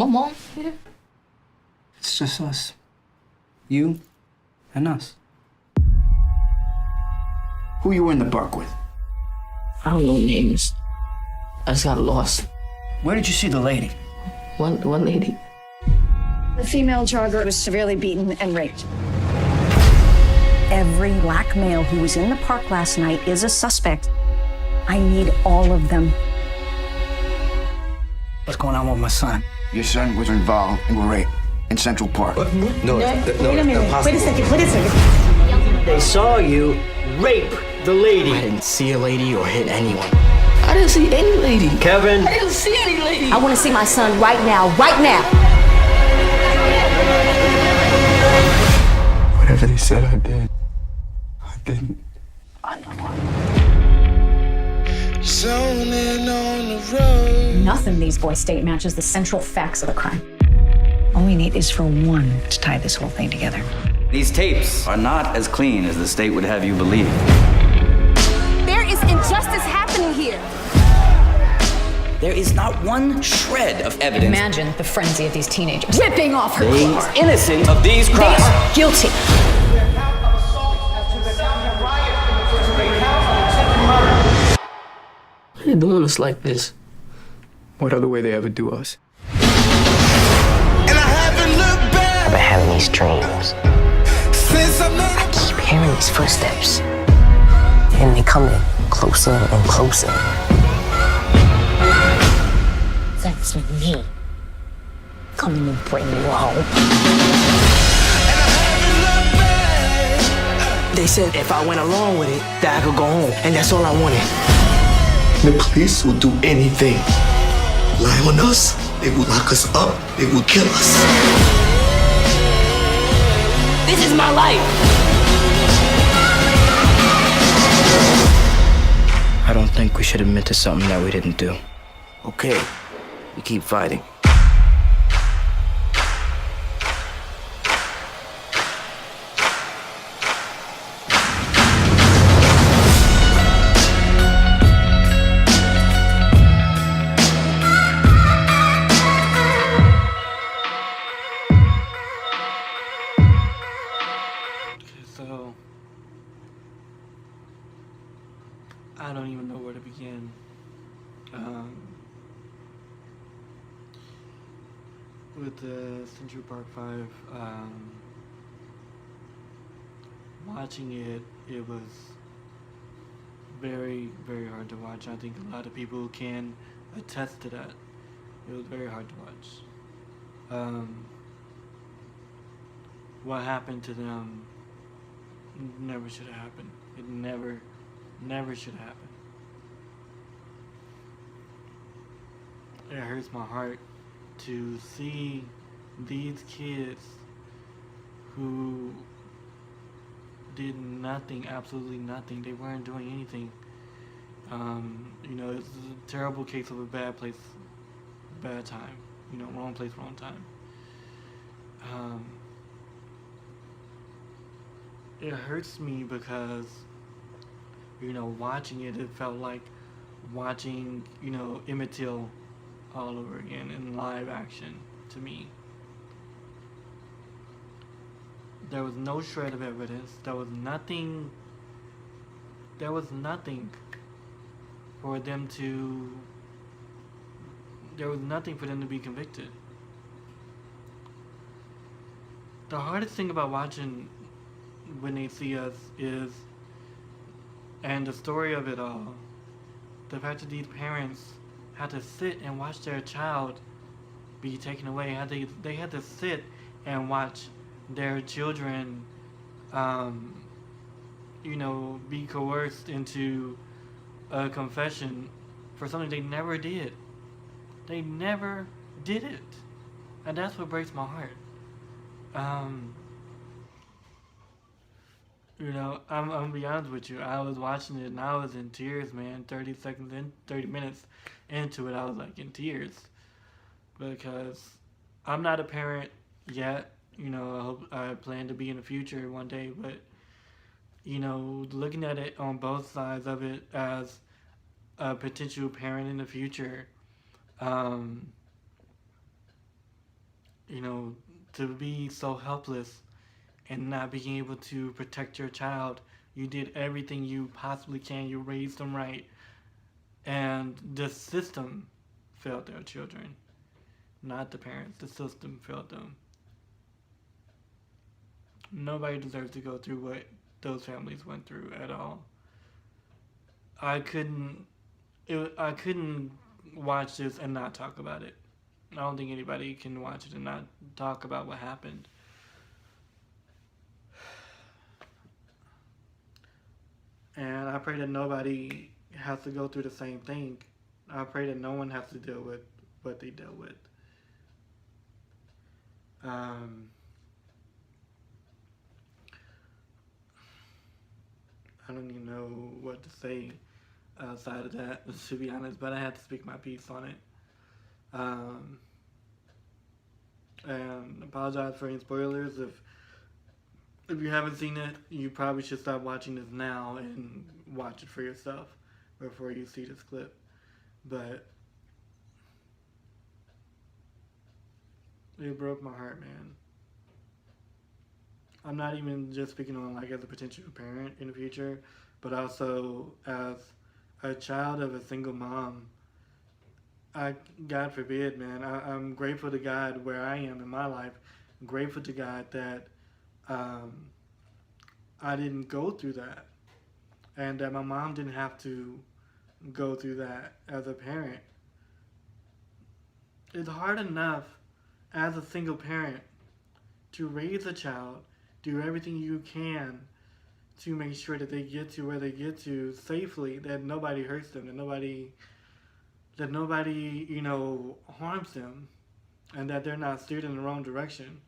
my mom here? It's just us. You and us. Who you were in the park with? I don't know names. I just got lost. Where did you see the lady? One lady. The female jogger was severely beaten and raped. Every black male who was in the park last night is a suspect. I need all of them. What's going on with my son? Your son was involved in a rape in Central Park. What? No, Wait a minute. impossible. Wait a second. They saw you rape the lady. I didn't see a lady or hit anyone. I didn't see any lady. Kevin. I didn't see any lady. I want to see my son right now. Right now. Whatever they said I did, I didn't. Zoning on the road. Nothing these boys state matches the central facts of the crime. All we need is for one to tie this whole thing together. These tapes are not as clean as the state would have you believe. There is injustice happening here. There is not one shred of evidence. Imagine the frenzy of these teenagers ripping off her They clothes. are innocent of these They crimes. are guilty. Why are they doing us like this? What other way they ever do us? And I haven't looked back I've been having these dreams. since I met I keep hearing these footsteps. And they coming closer and closer. That's me. Coming to bring you home. They said if I went along with it, that I could go home, and that's all I wanted. The police will do anything. Lie on us, they will lock us up, they will kill us. This is my life. I don't think we should admit to something that we didn't do. Okay, we keep fighting. So, I don't even know where to begin. With the Central Park 5, watching it was very, very hard to watch. I think a lot of people can attest to that. It was very hard to watch. What happened to them never should have happened. It never should have happened. It hurts my heart to see these kids who did nothing, absolutely nothing. They weren't doing anything. It's a terrible case of a bad place, bad time. Wrong place, wrong time. It hurts me because, watching it felt like watching, Emmett Till all over again in live action to me. There was no shred of evidence. There was nothing for them to be convicted. The hardest thing about watching When They See Us is, and the story of it all, the fact that these parents had to sit and watch their child be taken away. They had to sit and watch their children, be coerced into a confession for something they never did. They never did it. And that's what breaks my heart. I'm gonna be honest with you. I was watching it and I was in tears, man. 30 minutes into it, I was like in tears. Because I'm not a parent yet. I plan to be in the future one day, but looking at it on both sides of it as a potential parent in the future, to be so helpless and not being able to protect your child. You did everything you possibly can. You raised them right. And the system failed their children. Not the parents. The system failed them. Nobody deserves to go through what those families went through at all. I couldn't watch this and not talk about it. I don't think anybody can watch it and not talk about what happened. And I pray that nobody has to go through the same thing. I pray that no one has to deal with what they dealt with. I don't even know what to say outside of that, to be honest, but I had to speak my piece on it. And apologize for any spoilers. If you haven't seen it, you probably should stop watching this now and watch it for yourself before you see this clip. But it broke my heart, man. I'm not even just speaking on like as a potential parent in the future, but also as a child of a single mom. God forbid, man. I'm grateful to God where I am in my life. I'm grateful to God that I didn't go through that, and that my mom didn't have to go through that as a parent. It's hard enough as a single parent to raise a child, do everything you can to make sure that they get to where they get to safely, that nobody hurts them, that nobody harms them, and that they're not steered in the wrong direction.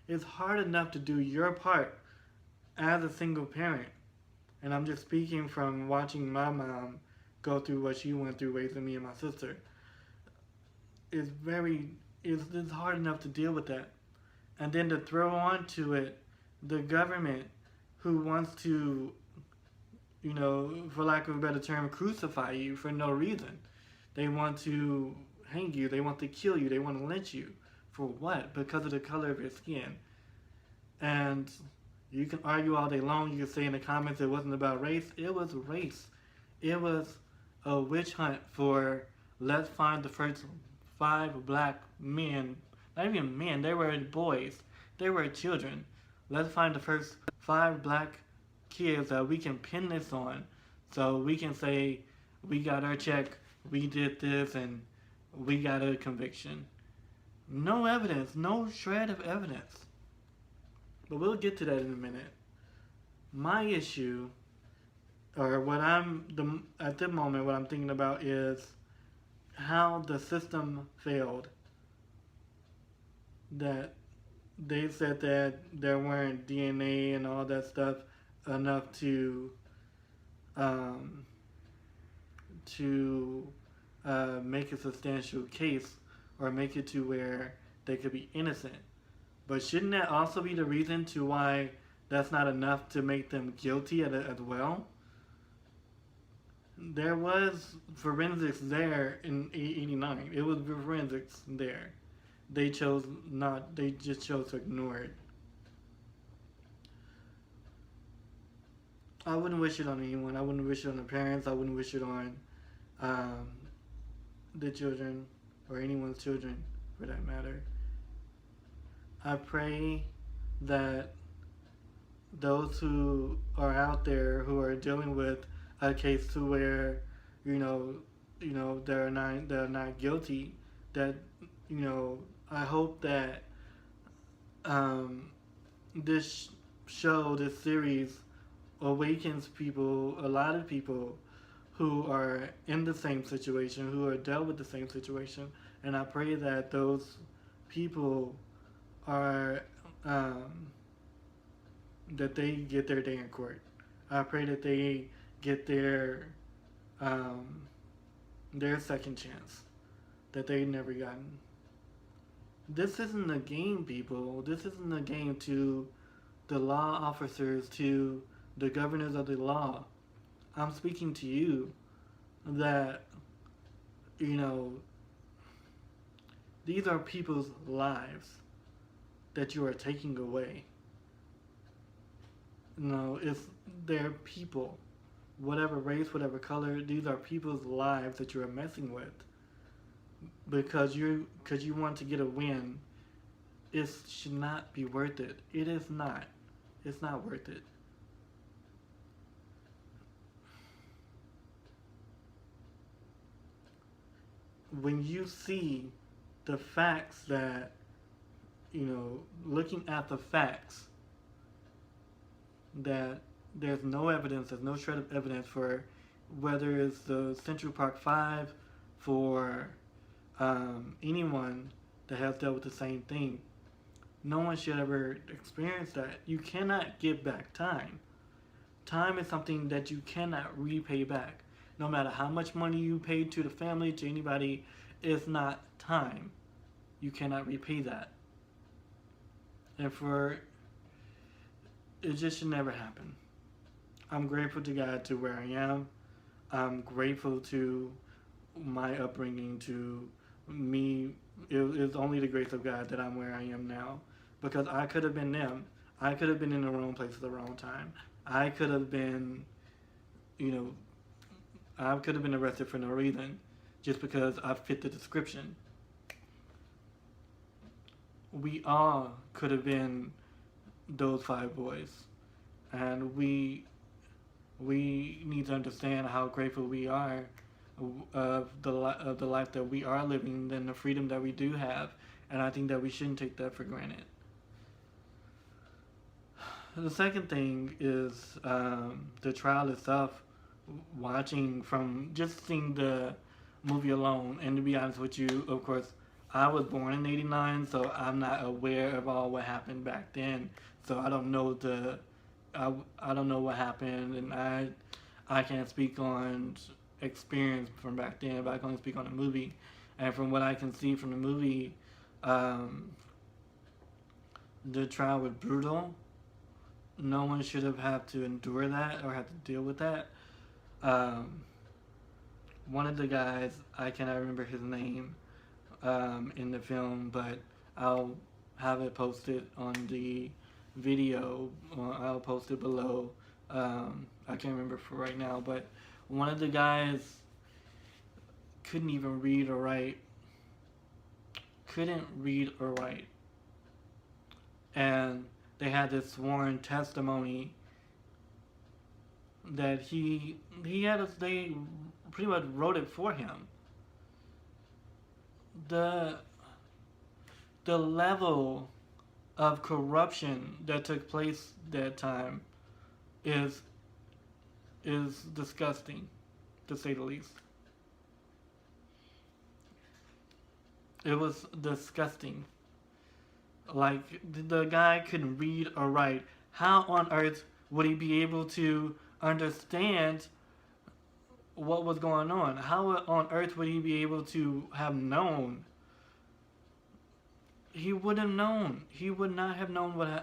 It's hard enough to do your part as a single parent. And I'm just speaking from watching my mom go through what she went through raising me and my sister. It's hard enough to deal with that. And then to throw onto it the government who wants to, for lack of a better term, crucify you for no reason. They want to hang you, they want to kill you, they want to lynch you. For what? Because of the color of your skin. And you can argue all day long, you can say in the comments it wasn't about race. It was race. It was a witch hunt for let's find the first 5 black men, not even men, they were boys, they were children. Let's find the first 5 black kids that we can pin this on, so we can say we got our check, we did this, and we got a conviction. No evidence, no shred of evidence. But we'll get to that in a minute. My issue, or at the moment, what I'm thinking about is how the system failed. That they said that there weren't DNA and all that stuff enough to make a substantial case or make it to where they could be innocent. But shouldn't that also be the reason to why that's not enough to make them guilty as well? There was forensics there in 89. It was forensics there. They just chose to ignore it. I wouldn't wish it on anyone. I wouldn't wish it on the parents. I wouldn't wish it on the children or anyone's children for that matter. I pray that those who are out there who are dealing with a case to where they're not guilty, that I hope that this series awakens people, a lot of people who are in the same situation, who are dealt with the same situation, and I pray that those people are that they get their day in court. I pray that they get their second chance that they never gotten. This isn't a game, people. This isn't a game to the law officers, to the governors of the law. I'm speaking to you that, these are people's lives. that you are taking away. No, they're people. Whatever race, whatever color, these are people's lives that you are messing with. Because you want to get a win. It should not be worth it. It is not. It's not worth it. When you see the facts that, looking at the facts, that there's no evidence, there's no shred of evidence for whether it's the Central Park 5, for anyone that has dealt with the same thing. No one should ever experience that. You cannot get back time. Time is something that you cannot repay back. No matter how much money you paid to the family, to anybody, it's not time. You cannot repay that. And it just should never happen. I'm grateful to God to where I am. I'm grateful to my upbringing, to me. It's only the grace of God that I'm where I am now. Because I could have been them. I could have been in the wrong place at the wrong time. I could have been, I could have been arrested for no reason. Just because I fit the description. We all could have been those 5 boys. And we need to understand how grateful we are of the life that we are living and the freedom that we do have. And I think that we shouldn't take that for granted. The second thing is the trial itself. Watching from just seeing the movie alone, and to be honest with you, of course, I was born in '89, so I'm not aware of all what happened back then. So I don't know I don't know what happened, and I can't speak on experience from back then, but I can only speak on the movie. And from what I can see from the movie, the trial was brutal. No one should have had to endure that or have to deal with that. One of the guys, I cannot remember his name in the film, but I'll have it posted on the video. I'll post it below. I can't remember for right now, but one of the guys couldn't even read or write. Couldn't read or write. And they had this sworn testimony that they pretty much wrote it for him. The level of corruption that took place that time is disgusting, to say the least. It was disgusting. Like, the guy couldn't read or write. How on earth would he be able to understand what was going on? How on earth would he be able to have known? He wouldn't have known. He would not have known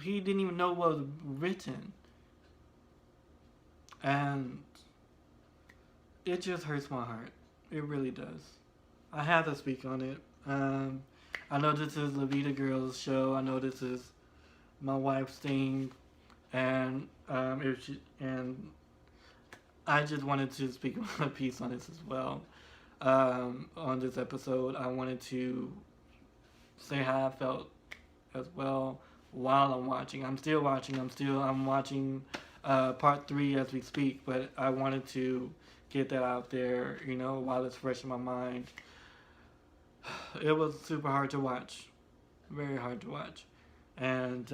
he didn't even know what was written. And it just hurts my heart. It really does. I have to speak on it. I know this is Lavida Girl's show. I know this is my wife's thing. And I just wanted to speak a piece on this as well. On this episode, I wanted to say how I felt as well while I'm watching. I'm still watching. I'm watching part 3 as we speak, but I wanted to get that out there, while it's fresh in my mind. It was super hard to watch. Very hard to watch. And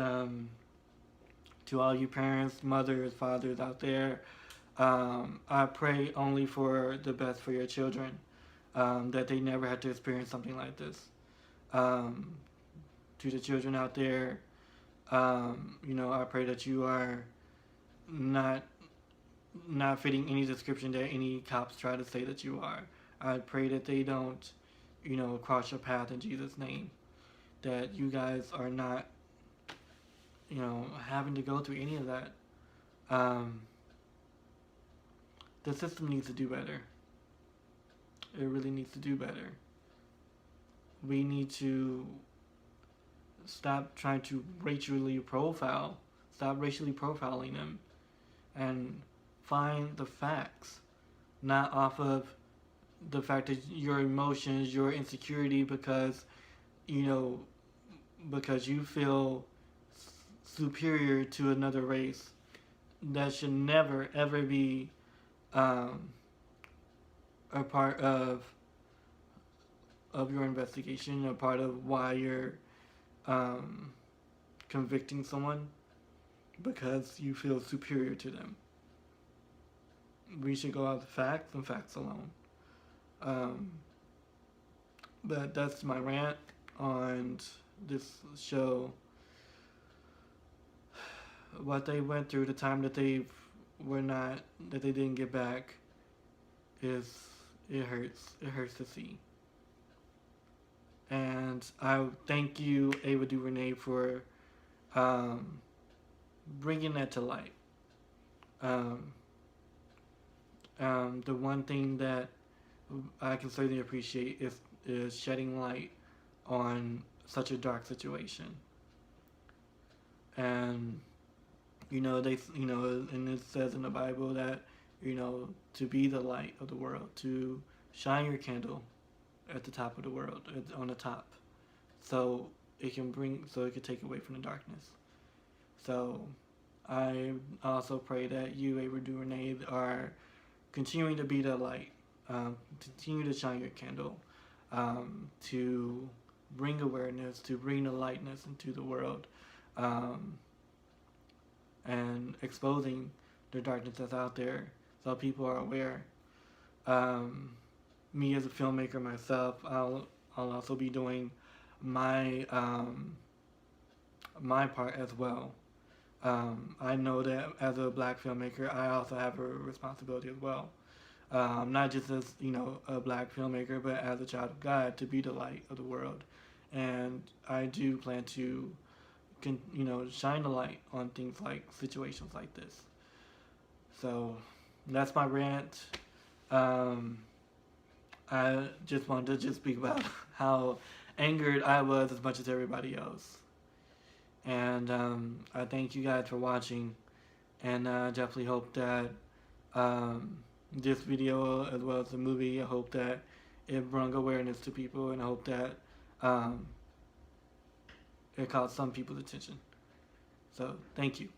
to all you parents, mothers, fathers out there, I pray only for the best for your children, that they never have to experience something like this. To the children out there, I pray that you are not fitting any description that any cops try to say that you are. I pray that they don't, cross your path in Jesus' name. That you guys are not, having to go through any of that. The system needs to do better. It really needs to do better. We need to stop trying to racially profile. Stop racially profiling them, and find the facts, not off of the fact that your emotions, your insecurity, because because you feel superior to another race. That should never ever be a part of your investigation, a part of why you're convicting someone, because you feel superior to them. We should go out with facts and facts alone. But that's my rant on this show. What they went through, the time that they didn't get back, it hurts. It hurts to see. And I thank you, Ava DuVernay, for bringing that to light. The one thing that I can certainly appreciate is shedding light on such a dark situation. And and it says in the Bible that to be the light of the world, to shine your candle at the top of the world, on the top, so it can take away from the darkness. So I also pray that you, Ava DuVernay, are continuing to be that light, continue to shine your candle, to bring awareness, to bring the lightness into the world, and exposing the darkness that's out there so people are aware. Me as a filmmaker myself, I'll also be doing my part as well. I know that as a black filmmaker, I also have a responsibility as well. Not just as a black filmmaker, but as a child of God, to be the light of the world. And I do plan to shine the light on things like situations like this. So that's my rant. I just wanted to speak about how angered I was as much as everybody else. And I thank you guys for watching, and I definitely hope that this video, as well as the movie, I hope that it brought awareness to people, and I hope that it caught some people's attention. So, thank you.